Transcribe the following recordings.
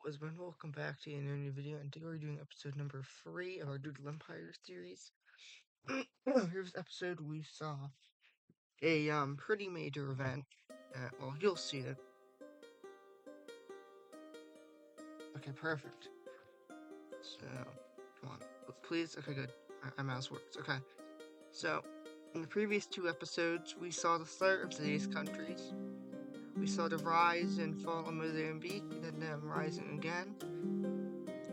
Husband, welcome back to another new video, and today we're doing episode number 3 of our Doodle Empire series. Here's episode we saw a pretty major event. Well, you'll see it. Okay, perfect. So, come on, please. Okay, good. My mouse works. Okay. So, in the previous 2 episodes, we saw the start of today's countries. We saw the rise and fall of Mozambique, and then them rising again.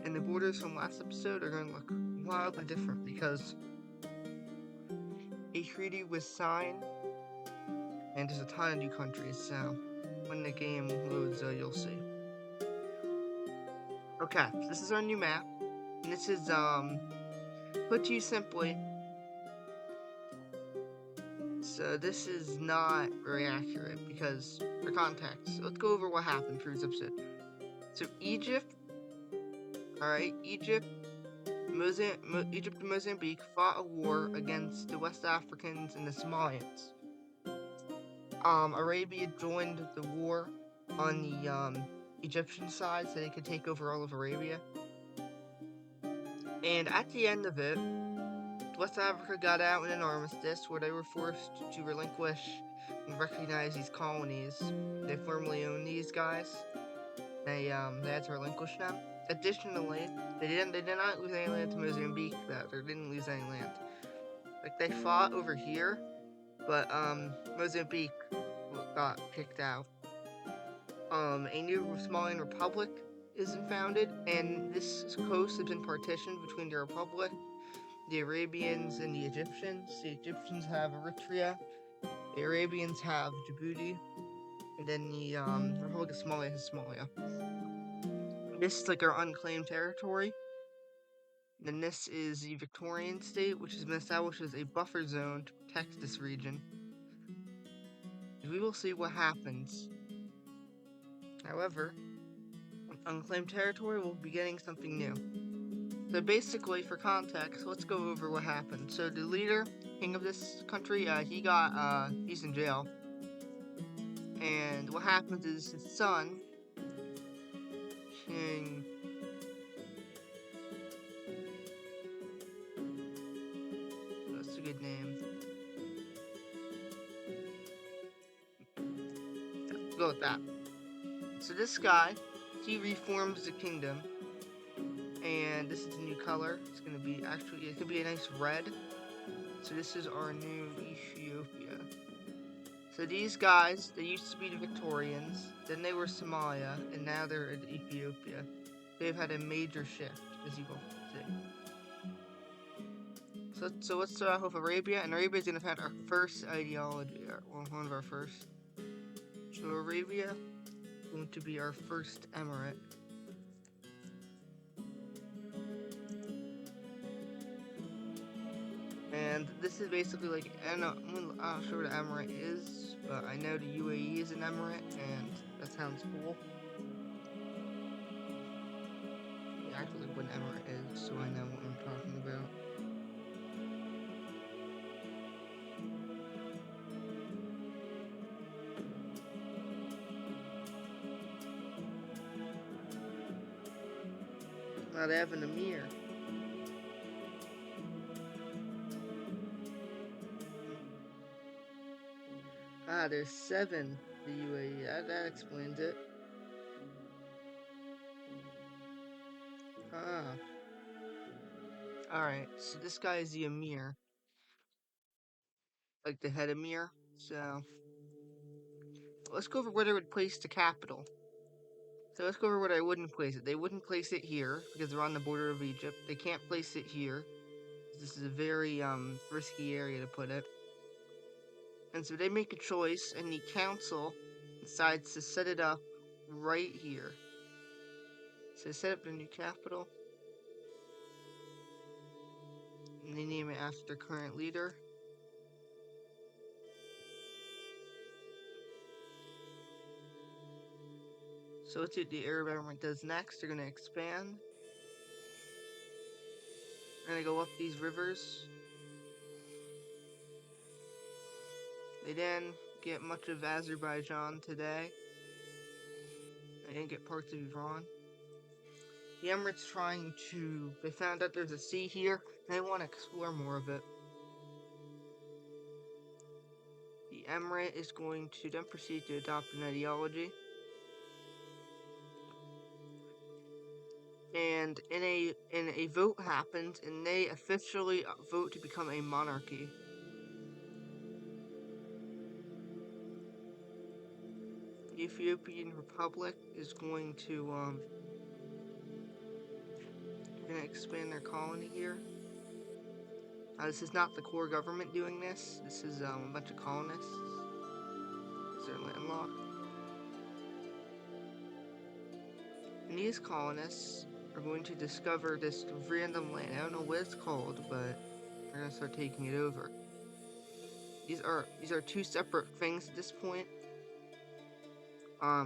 And the borders from last episode are going to look wildly different because a treaty was signed, and there's a ton of new countries, so when the game loads, you'll see. Okay, so this is our new map, and this is, put to you simply, so this is not very accurate, because, for context, let's go over what happened through this episode. So Egypt, alright, Egypt and Mozambique fought a war against the West Africans and the Somalians. Arabia joined the war on the, Egyptian side so they could take over all of Arabia. And at the end of it, West Africa got out in an armistice where they were forced to relinquish and recognize these colonies. They formerly owned these guys. They had to relinquish them. Additionally, they did not lose any land to Mozambique, though. They didn't lose any land. Like, they fought over here, but, Mozambique got kicked out. A new Somalian republic is founded, and this coast has been partitioned between the republic, the Arabians, and the Egyptians. The Egyptians have Eritrea, the Arabians have Djibouti, and then the Republic of Somalia has Somalia. This is like our unclaimed territory. Then this is the Victorian state, which has been established as a buffer zone to protect this region. We will see what happens. However, unclaimed territory will be getting something new. So basically, for context, let's go over what happened. So the leader, king of this country, he's in jail. And what happens is his son, King... That's a good name. Let's go with that. So this guy, he reforms the kingdom. And this is a new color. It's gonna be, actually, it could be a nice red. So this is our new Ethiopia. So these guys, they used to be the Victorians, then they were Somalia, and now they're in Ethiopia. They've had a major shift, as you will see. So let's start off with Arabia, and Arabia is gonna have our first ideology, well, one of our first. So Arabia is going to be our first emirate. And this is basically like, I'm not sure what an emirate is, but I know the UAE is an emirate, and that sounds cool. Actually, what an emirate is, so I know what I'm talking about. Now they have an emir. Ah, there's 7, the UAE. That explains it. Ah. Alright, so this guy is the emir. Like the head emir. So, let's go over where they would place the capital. So let's go over where they wouldn't place it. They wouldn't place it here, because they're on the border of Egypt. They can't place it here. This is a very, risky area to put it. And so they make a choice, and the council decides to set it up right here. So they set up the new capital. And they name it after their current leader. So let's see what the Arab government does next. They're gonna expand. They're gonna go up these rivers. They didn't get much of Azerbaijan today. They didn't get parts of Iran. The Emirates they found out there's a sea here, and they want to explore more of it. The Emirate is going to then proceed to adopt an ideology. And in a vote happens, and they officially vote to become a monarchy. The Ethiopian Republic is going to expand their colony here. This is not the core government doing this. This is a bunch of colonists. They're landlocked. And these colonists are going to discover this random land. I don't know what it's called, but they're gonna start taking it over. These are two separate things at this point.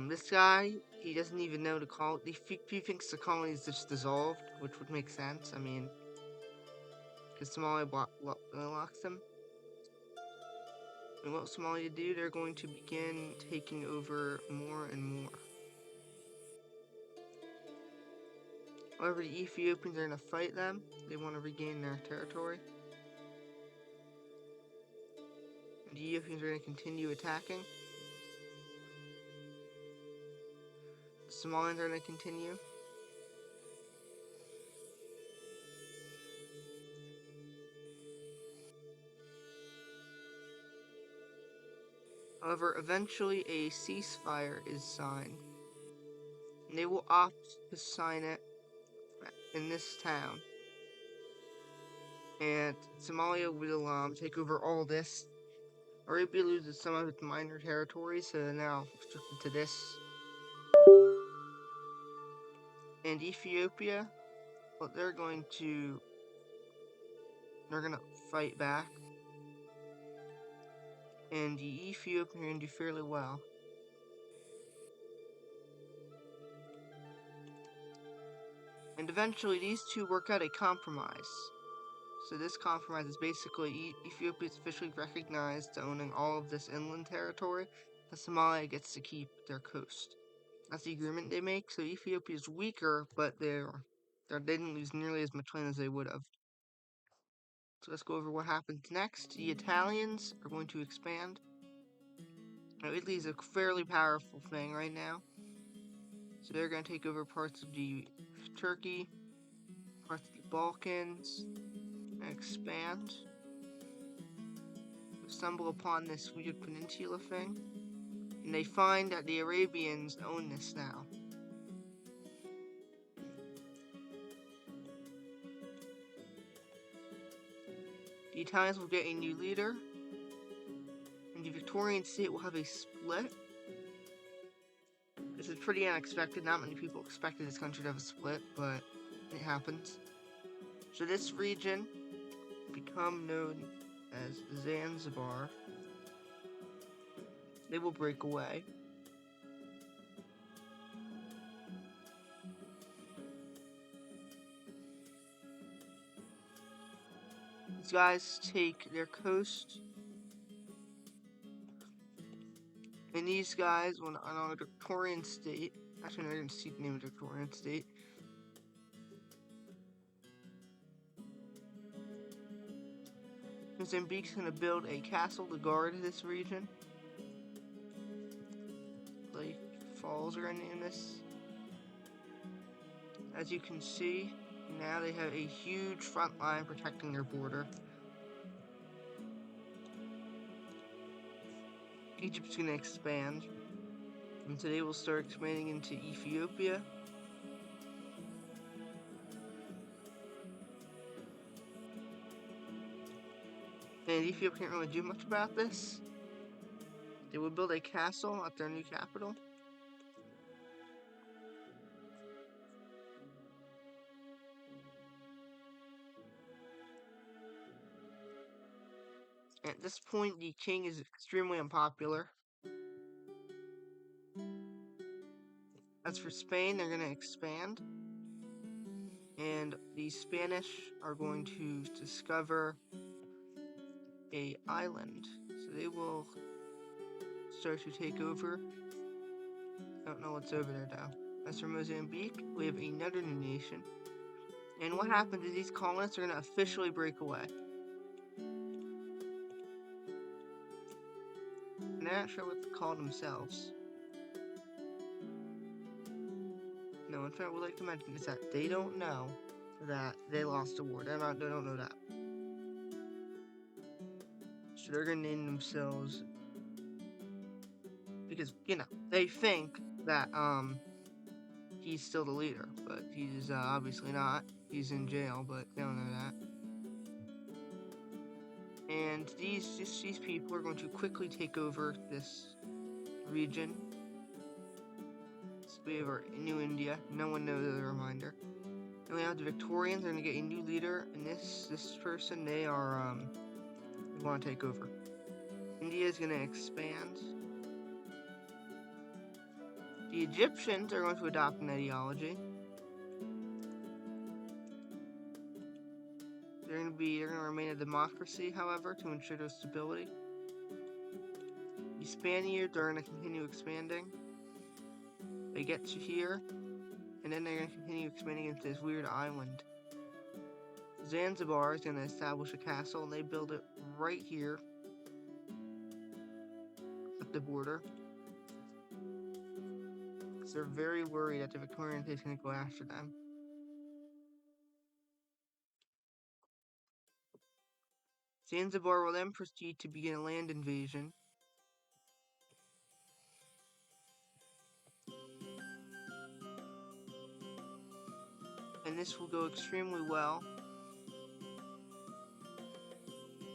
This guy, he doesn't even know the colony. He thinks the colony is just dissolved, which would make sense. I mean, because Somalia locks them. And what Somalia do? They're going to begin taking over more and more. However, the Ethiopians are going to fight them. They want to regain their territory. And the Ethiopians are going to continue attacking. The Somalians are going to continue. However, eventually a ceasefire is signed. And they will opt to sign it in this town. And Somalia will take over all this. Arabia loses some of its minor territories, so they're now restricted to this. And Ethiopia, well, they're gonna fight back. And the Ethiopians are gonna do fairly well. And eventually these two work out a compromise. So this compromise is basically Ethiopia is officially recognized owning all of this inland territory, but Somalia gets to keep their coast. That's the agreement they make. So Ethiopia is weaker, but they didn't lose nearly as much land as they would have. So let's go over what happens next. The Italians are going to expand. Now, Italy is a fairly powerful thing right now. So they're going to take over parts of Turkey, parts of the Balkans, and expand. We stumble upon this weird peninsula thing, and they find that the Arabians own this now. The Italians will get a new leader, and the Victorian state will have a split. This is pretty unexpected. Not many people expected this country to have a split, but it happens. So this region become known as Zanzibar. They will break away. These guys take their coast. And these guys, on a Victorian state, actually, I didn't see the name of the Victorian state. Mozambique's going to build a castle to guard this region. Like Falls are in this. As you can see, now they have a huge front line protecting their border. Egypt's going to expand. And so they will start expanding into Ethiopia. And Ethiopia can't really do much about this. They will build a castle at their new capital. At this point, the king is extremely unpopular. As for Spain, they're going to expand. And the Spanish are going to discover an island. So they will start to take over. I don't know what's over there, though. As for Mozambique, we have another new nation. And what happens is these colonists are going to officially break away. And they're not sure what to call themselves. No, in fact, we'd like to mention is that they don't know that they lost the war. They don't know that. So they're going to name themselves, because, they think that, he's still the leader, but he's obviously not. He's in jail, but they don't know that. And these people are going to quickly take over this region. So we have our New India. No one knows the reminder. And we have the Victorians. They're going to get a new leader, and this person, they want to take over. India is going to expand. The Egyptians are going to adopt an ideology. They're going to remain a democracy, however, to ensure their stability. The Spaniards are going to continue expanding. They get to here, and then they're going to continue expanding into this weird island. Zanzibar is going to establish a castle, and they build it right here at the border. Because they're very worried that the Victorian state is going to go after them. Zanzibar will then proceed to begin a land invasion. And this will go extremely well.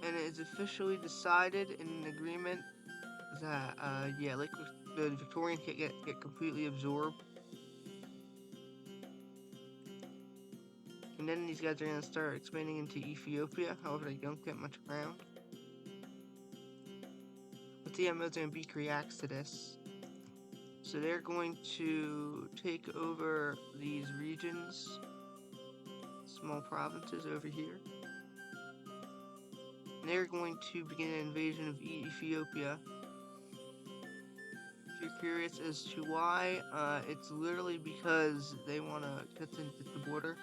And it is officially decided in an agreement that, the Victorians can get completely absorbed. And then these guys are going to start expanding into Ethiopia, however they don't get much ground. Let's see how Mozambique reacts to this. So they're going to take over these regions, small provinces over here. And they're going to begin an invasion of Ethiopia. If you're curious as to why, it's literally because they want to cut the border.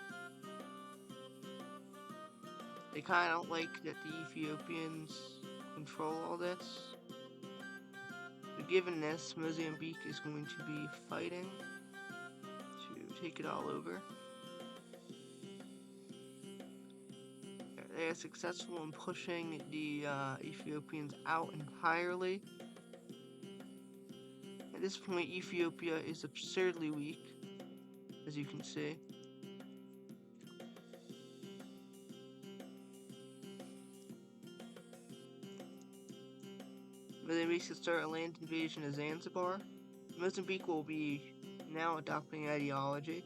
They kind of don't like that the Ethiopians control all this. But given this, Mozambique is going to be fighting to take it all over. They are successful in pushing the Ethiopians out entirely. At this point, Ethiopia is absurdly weak, as you can see. Mozambique should start a land invasion of Zanzibar. Mozambique will be now adopting ideology.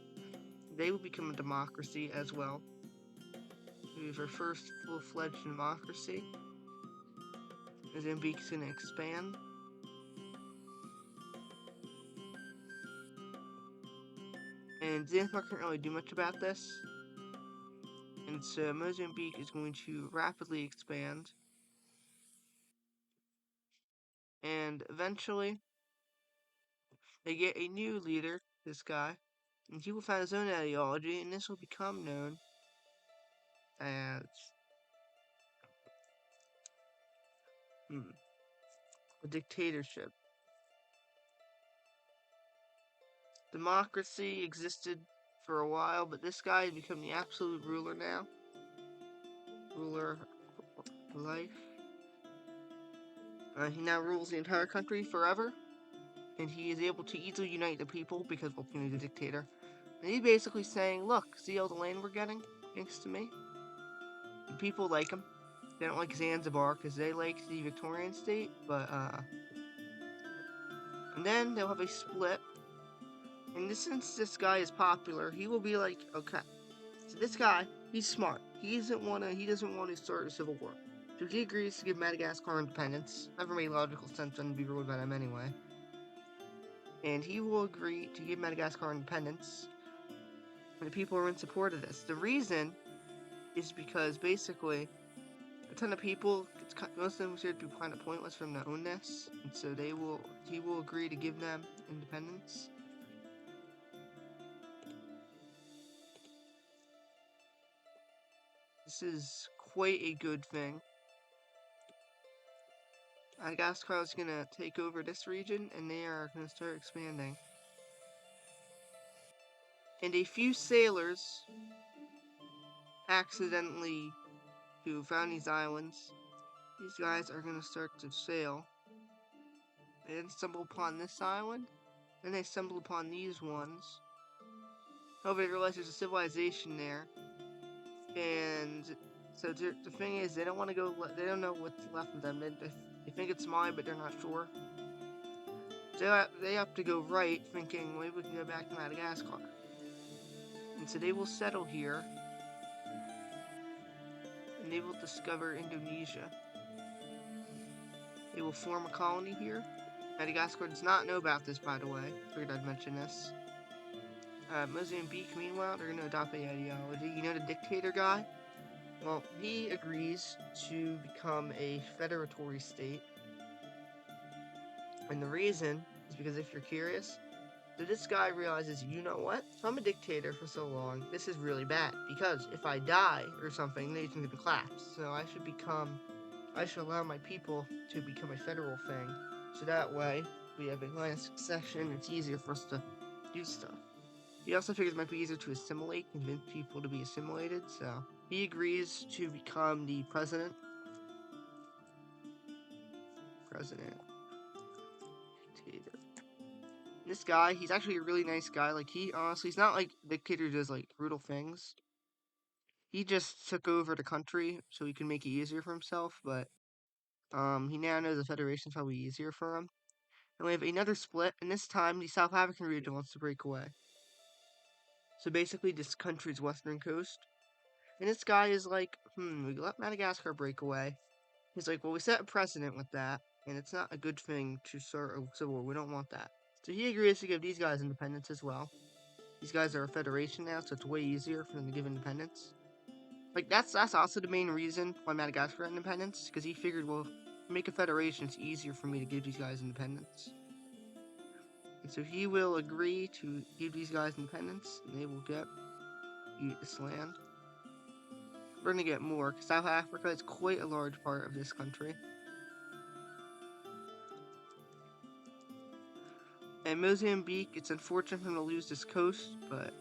They will become a democracy as well. We have our first full-fledged democracy. Mozambique is going to expand. And Zanzibar can't really do much about this. And so Mozambique is going to rapidly expand. And eventually, they get a new leader, this guy. And he will find his own ideology, and this will become known as a dictatorship. Democracy existed for a while, but this guy has become the absolute ruler now. Ruler for life. He now rules the entire country forever, and he is able to easily unite the people because, well, he's a dictator. And he's basically saying, look, see all the land we're getting? Thanks to me? And people like him. They don't like Zanzibar because they like the Victorian state, but, and then they'll have a split. And since this guy is popular, he will be like, okay, so this guy, he's smart. He doesn't want to start a civil war. So he agrees to give Madagascar independence. Never made logical sense and be ruled by them anyway. And he will agree to give Madagascar independence. And the people are in support of this. The reason is because basically, a ton of people, most of them consider to be kind of pointless for them to own this. And so he will agree to give them independence. This is quite a good thing. Madagascar is gonna take over this region, and they are gonna start expanding. And a few sailors accidentally who found these islands. These guys are gonna start to sail. They then stumble upon this island, then they stumble upon these ones. However, they realize there's a civilization there, and so the thing is, they don't want to go. They don't know what's left of them. They think it's mine, but they're not sure. So they have to go right, thinking maybe we can go back to Madagascar. And so they will settle here, and they will discover Indonesia. They will form a colony here. Madagascar does not know about this, by the way. Figured I'd mention this. Mozambique, meanwhile, they're going to adopt a ideology. You know the dictator guy? Well, he agrees to become a federatory state. And the reason is because if you're curious, so this guy realizes, you know what? If I'm a dictator for so long, this is really bad. Because if I die or something, the nation's gonna collapse. So I should allow my people to become a federal thing. So that way, we have a line of succession, it's easier for us to do stuff. He also figures it might be easier to assimilate, convince people to be assimilated, so he agrees to become the president. Dictator. This guy, he's actually a really nice guy. Like, he's not like the dictator who does like brutal things. He just took over the country so he can make it easier for himself, but he now knows the Federation's probably easier for him. And we have another split, and this time the South African region wants to break away. So basically, this country's western coast. And this guy is like, we let Madagascar break away. He's like, well, we set a precedent with that, and it's not a good thing to start a civil war. We don't want that. So he agrees to give these guys independence as well. These guys are a federation now, so it's way easier for them to give independence. Like, that's also the main reason why Madagascar got independence, because he figured, well, make a federation, it's easier for me to give these guys independence. And so he will agree to give these guys independence, and they will get this land. We're gonna get more, because South Africa is quite a large part of this country. And Mozambique, it's unfortunate for them to lose this coast, but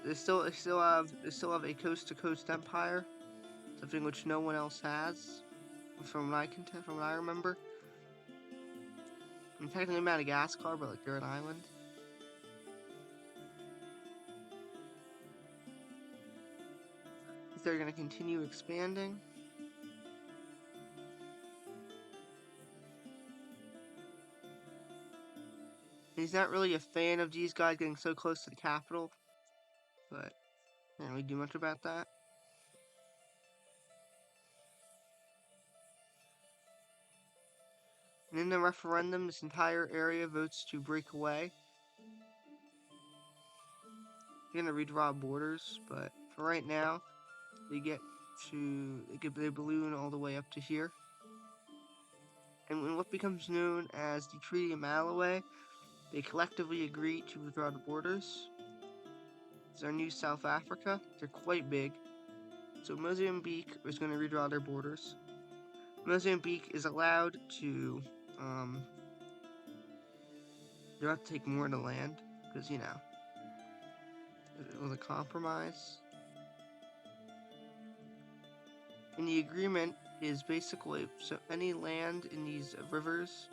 they still have a coast-to-coast empire, something which no one else has, from what I remember. And technically Madagascar, but like they're an island. They're gonna continue expanding. He's not really a fan of these guys getting so close to the capital, but can't really do much about that. And in the referendum, this entire area votes to break away. They're gonna redraw borders, but for right now, they balloon all the way up to here. And in what becomes known as the Treaty of Malawi, they collectively agree to withdraw the borders. This is our new South Africa. They're quite big. So Mozambique is going to redraw their borders. Mozambique is allowed to, they have to take more of the land, because, it was a compromise. And the agreement is basically, so any land in these rivers,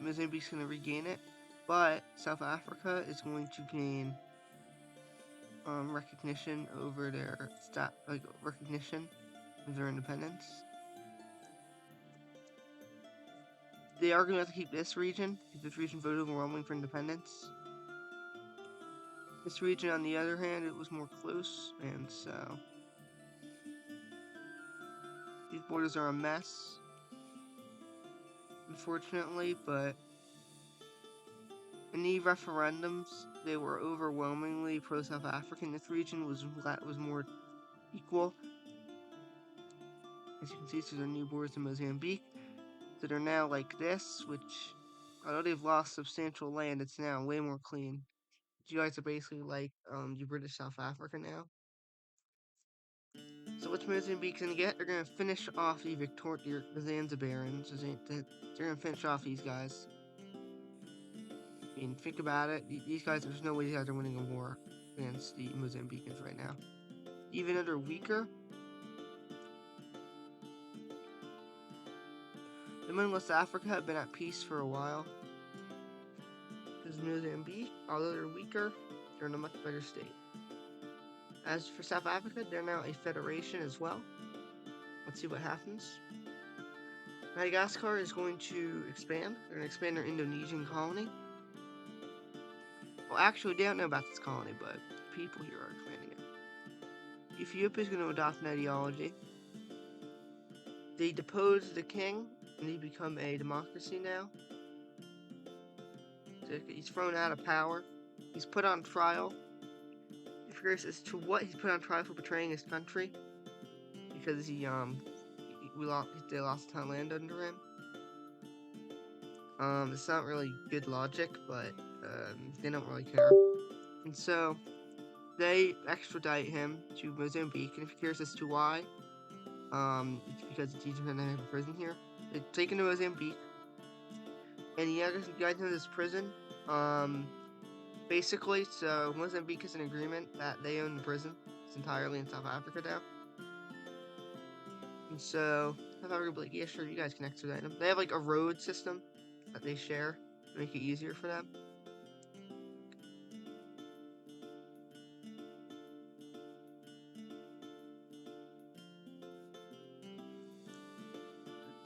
Mozambique's going to regain it, but South Africa is going to gain recognition over their recognition of their independence. They are going to have to keep this region, because this region voted overwhelmingly for independence. This region, on the other hand, it was more close, and so these borders are a mess, unfortunately, but in the referendums, they were overwhelmingly pro-South African. This region was more equal. As you can see, these are new borders in Mozambique that are now like this, which, although they've lost substantial land, it's now way more clean. You guys are basically like the British South Africa now. So what's Mozambique gonna get? They're gonna finish off the Zanzibarans. They're gonna finish off these guys. I mean, think about it. These guys, there's no way these guys are winning a war against the Mozambicans right now. Even though they're weaker, them in West Africa have been at peace for a while. Because Mozambique, although they're weaker, they're in a much better state. As for South Africa, they're now a federation as well. Let's see what happens. Madagascar is going to expand. They're going to expand their Indonesian colony. Well, actually, they don't know about this colony, but people here are expanding it. Ethiopia is going to adopt an ideology. They depose the king, and they become a democracy now. So he's thrown out of power. He's put on trial. If you're curious as to what he's put on trial for betraying his country, because they lost a ton of land under him. It's not really good logic, but they don't really care. And so they extradite him to Mozambique, and if you're curious as to why, it's because it's easier than having a prison here. They're taken to Mozambique, and you guys know this prison. Basically, so Mozambique has an agreement that they own the prison. It's entirely in South Africa now. And so South Africa will be like, yeah, sure, you guys can extradite them. They have like a road system that they share to make it easier for them.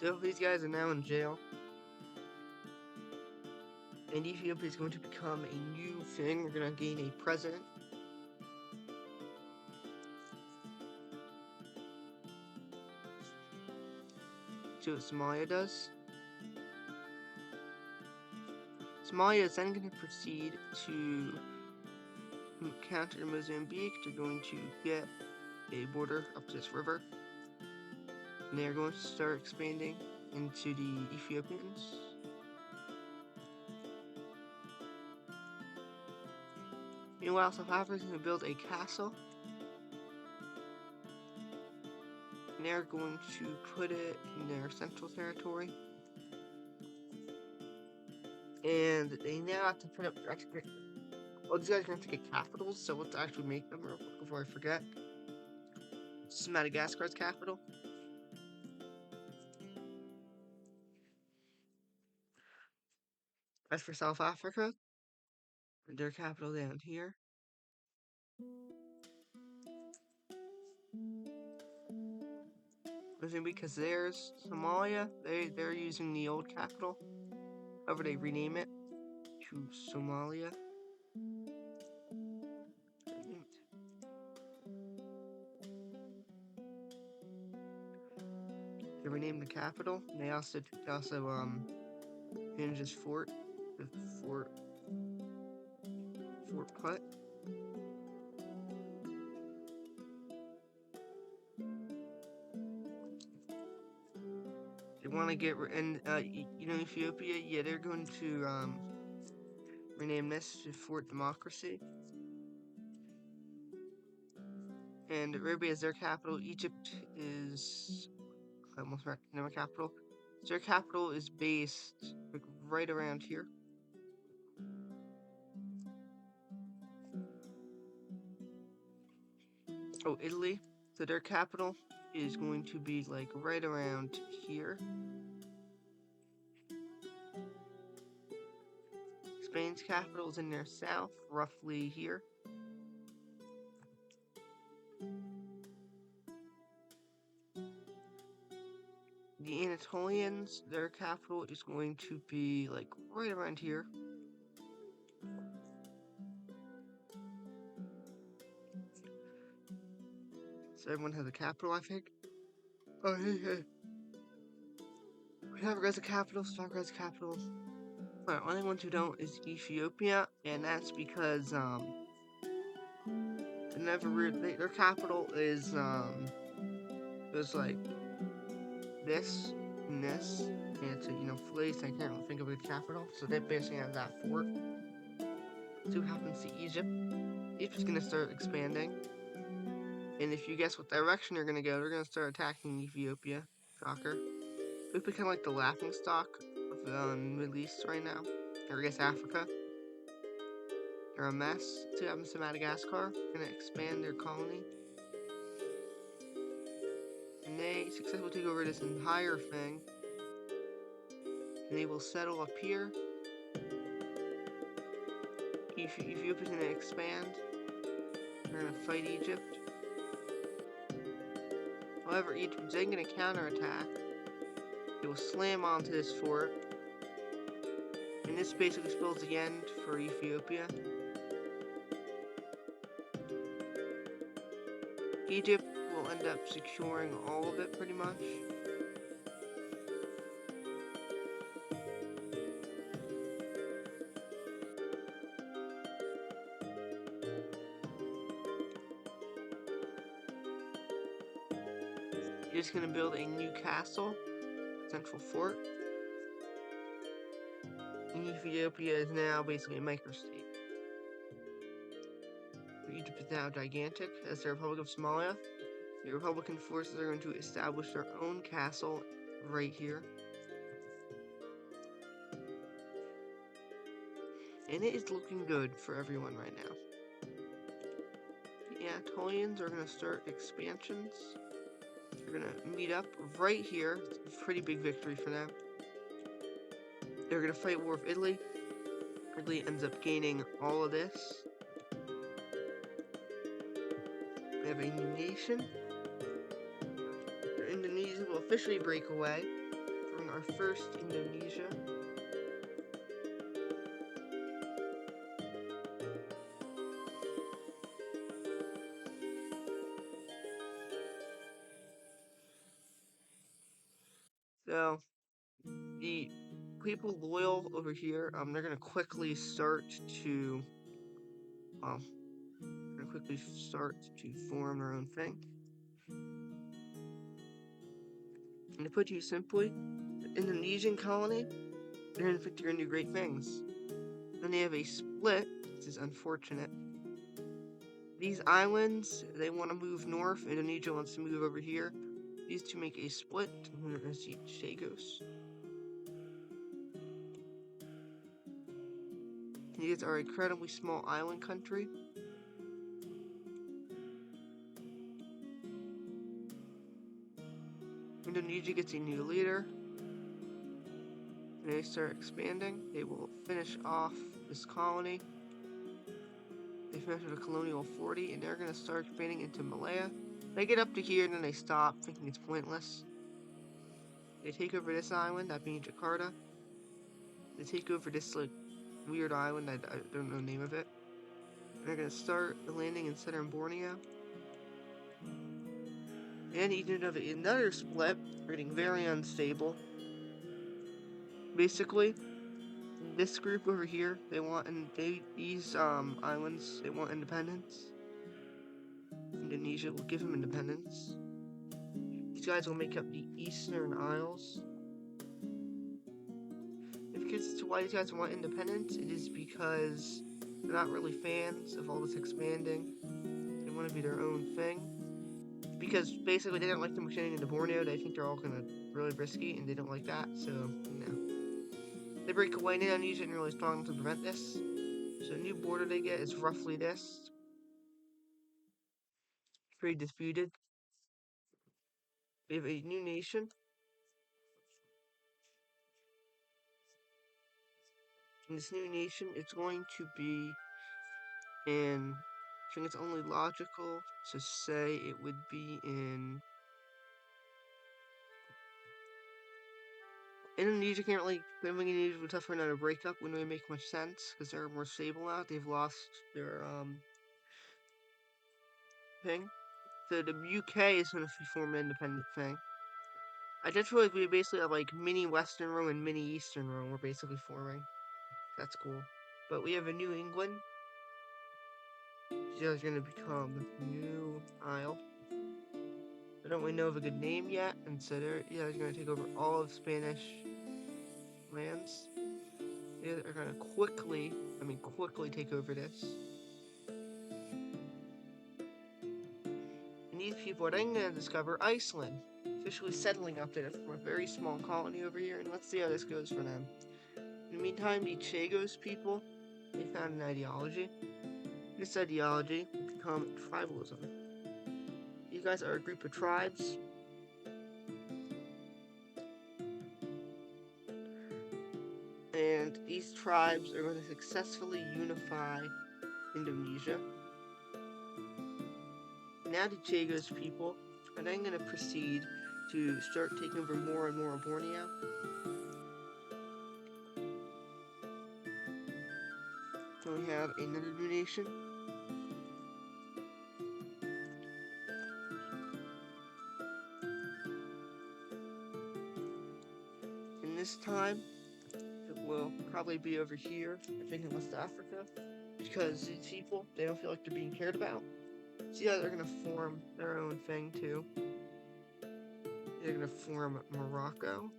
So these guys are now in jail. And Ethiopia is going to become a new thing. We're going to gain a president. See what Somalia does. Somalia is then going to proceed to counter Mozambique. They're going to get a border up to this river. And they're going to start expanding into the Ethiopians. Meanwhile, South Africa is going to build a castle. And they're going to put it in their central territory. And they now have to put up. Well, these guys are going to get capitals, so let's actually make them real quick before I forget. This is Madagascar's capital. As for South Africa, their capital down here. Because there's Somalia, they're using the old capital. However, they rename it to Somalia. They renamed the capital. And they also changed this fort to Fort Putt. They want to get Ethiopia. Yeah, they're going to rename this to Fort Democracy. And Arabia is their capital. Egypt is almost their capital. So their capital is based like right around here. Oh, Italy. So their capital is going to be like right around here. Spain's capital is in their south, roughly here. The Anatolians, their capital is going to be like right around here. So everyone has a capital, I think. Oh, hey. Whoever has a capital, Stalker has a capital. Alright, only ones who don't is Ethiopia, and that's because their capital is like this and this, and it's a place I can't really think of a capital, so they basically have that fort. So what happens to Egypt? Egypt's gonna start expanding. And if you guess what direction they're gonna go, they're gonna start attacking Ethiopia. Shocker. We've become like the laughing stock of Middle East right now. Or I guess Africa. They're a mess. Two happens to Madagascar. Gonna expand their colony. And they successfully take over this entire thing. And they will settle up here. Ethiopia's gonna expand. They're gonna fight Egypt. However, Egypt's then gonna counterattack. They will slam onto this fort. And this basically spells the end for Ethiopia. Egypt will end up securing all of it pretty much. You're just gonna build a new castle, central fort. And Ethiopia is now basically a microstate. Egypt is now gigantic as the Republic of Somalia. The Republican forces are going to establish their own castle right here. And it is looking good for everyone right now. The Anatolians are going to start expansions. They're going to meet up right here. It's a pretty big victory for them. They're going to fight war with Italy. Italy ends up gaining all of this. We have a new nation. Indonesia will officially break away from our first Indonesia. So, the people loyal over here, they're gonna quickly start to, form their own thing. And to put you simply, the Indonesian colony, they're gonna think they're gonna do great things. Then they have a split, which is unfortunate. These islands, they want to move north. Indonesia wants to move over here. These two make a split. I'm gonna see Chagos. These are an incredibly small island country. Indonesia gets a new leader. And they start expanding. They will finish off this colony. They finish with a colonial 40, and they're going to start expanding into Malaya. They get up to here, and then they stop, thinking it's pointless. They take over this island, that being Jakarta. They take over this, like, weird island, I don't know the name of it. And they're going to start landing in southern Borneo. And even of another split, they're getting very unstable. Basically, this group over here, these islands, they want independence. Indonesia will give them independence. These guys will make up the Eastern Isles. If you as to why these guys want independence, it is because they're not really fans of all this expanding. They want to be their own thing. Because basically they don't like them extending into Borneo. They think they're all kind of really risky, and they don't like that, so, you know. They break away, and Indonesia isn't really strong to prevent this. So the new border they get is roughly this. Pretty disputed. We have a new nation. And this new nation, it's going to be in, I think it's only logical to say it would be in Indonesia. Can't really, Indonesia would suffer another breakup, wouldn't really make much sense, because they're more stable now. They've lost their, thing. So the UK is going to form an independent thing. I just feel like we basically have like mini Western Rome and mini Eastern Rome we're basically forming. That's cool. But we have a New England. These guys are going to become New Isle. I don't really know of a good name yet, and so they're going to take over all of Spanish lands. They are going to quickly take over this. And these people are then going to discover Iceland, officially settling up there from a very small colony over here, and let's see how this goes for them. In the meantime, the Chagos people, they found an ideology. This ideology would become tribalism. These guys are a group of tribes. And these tribes are going to successfully unify Indonesia. Now the Chagos people are then going to proceed to start taking over more and more of Borneo. So we have another new nation. And this time, it will probably be over here, I think in West Africa, because these people, they don't feel like they're being cared about. See how they're going to form their own thing too. They're going to form Morocco.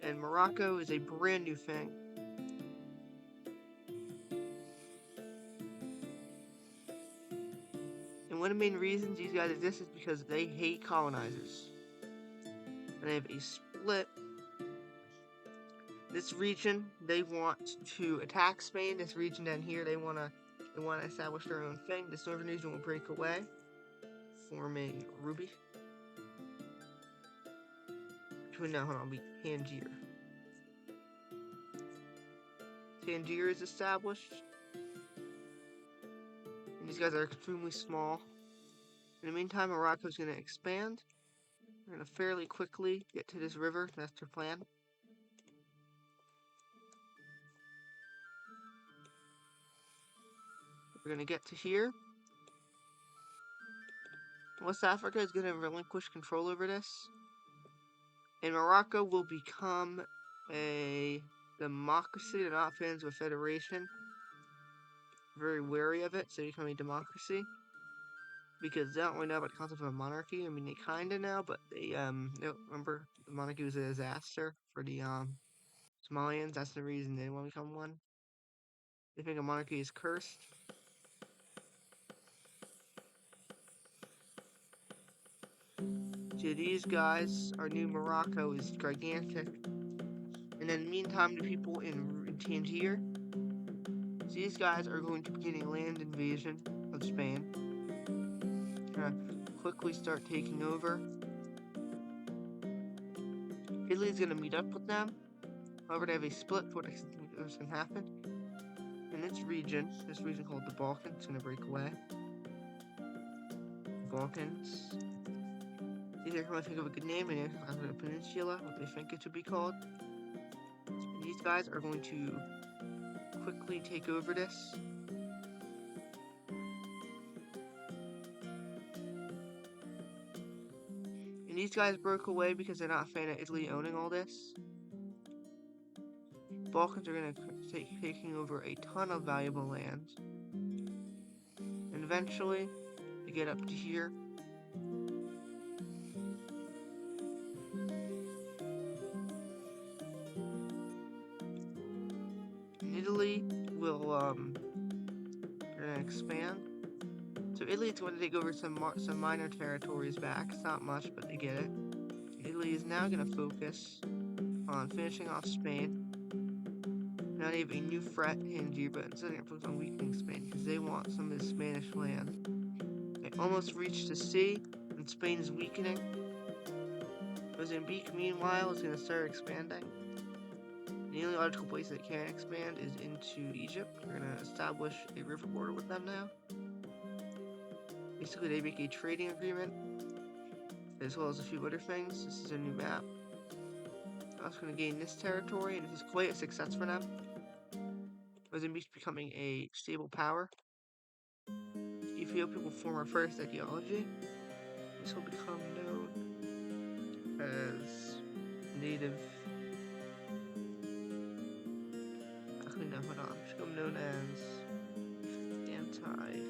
And Morocco is a brand new thing. And one of the main reasons these guys exist is because they hate colonizers. And they have a split. This region, they want to attack Spain. This region down here, they want to establish their own thing. This northern region will break away, forming Ruby. No, hold on, be Tangier. Tangier is established. And these guys are extremely small. In the meantime, Morocco is going to expand. We're going to fairly quickly get to this river. That's their plan. We're going to get to here. West Africa is going to relinquish control over this. And Morocco will become a democracy. They're not fans of a federation. Very wary of it, so they become a democracy. Because they don't really know about the concept of a monarchy. I mean, they kind of know, but they don't remember the monarchy was a disaster for the Somalians. That's the reason they want to become one. They think a monarchy is cursed. So these guys, our new Morocco is gigantic. And then meantime, the people in Tangier, so these guys are going to begin a land invasion of Spain. Gonna quickly start taking over. Italy's gonna meet up with them. However, they have a split for what's gonna happen. In this region called the Balkans, is gonna break away. Balkans. These are going to think of a good name, and it's a peninsula, what they think it should be called. And these guys are going to quickly take over this. And these guys broke away because they're not a fan of Italy owning all this. Balkans are going to taking over a ton of valuable land. And eventually, they get up to here. And Italy will expand. So Italy is going to take over some minor territories back. It's not much, but they get it. Italy is now going to focus on finishing off Spain. Now they have a new threat in Tangier, but instead they're going to focus on weakening Spain because they want some of the Spanish land. They almost reached the sea, and Spain is weakening. Mozambique, meanwhile, is going to start expanding. The only logical place that can expand is into Egypt. We're going to establish a river border with them now. Basically, they make a trading agreement, as well as a few other things. This is a new map. I'm also going to gain this territory, and this is quite a success for them. Mozambique becoming a stable power. Ethiopia will form our first ideology. This will become known as native. Actually, no, hold on. It should become known as anti.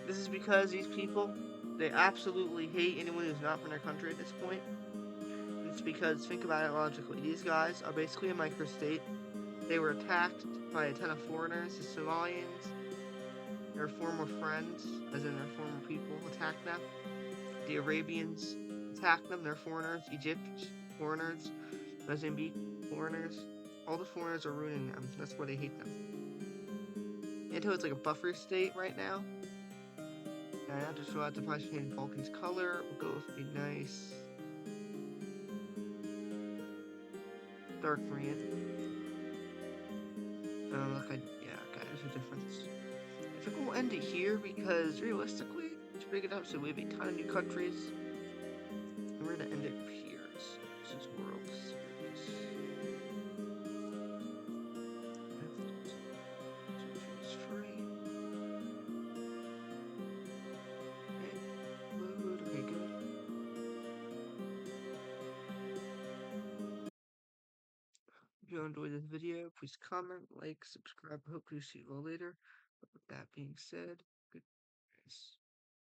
This is because these people, they absolutely hate anyone who's not from their country at this point. It's because, think about it logically, these guys are basically a microstate. They were attacked by a ton of foreigners, the Somalians. their former friends, as in their former people, attack them. The Arabians attack them, they're foreigners. Egypt, foreigners. Mozambique, foreigners. All the foreigners are ruining them. That's why they hate them. Anto is like a buffer state right now. And I have to show out the Prussian Balkans color. We'll go with a nice dark green. Look, yeah, okay, there's a difference. I think we'll end it here because realistically, it's a big enough, so we have a ton of new countries. And we're gonna end it here. So this is World Series. Choose free. Okay, load. Okay, good. If you enjoyed this video, please comment, like, subscribe. I hope to see you all later. But with that being said,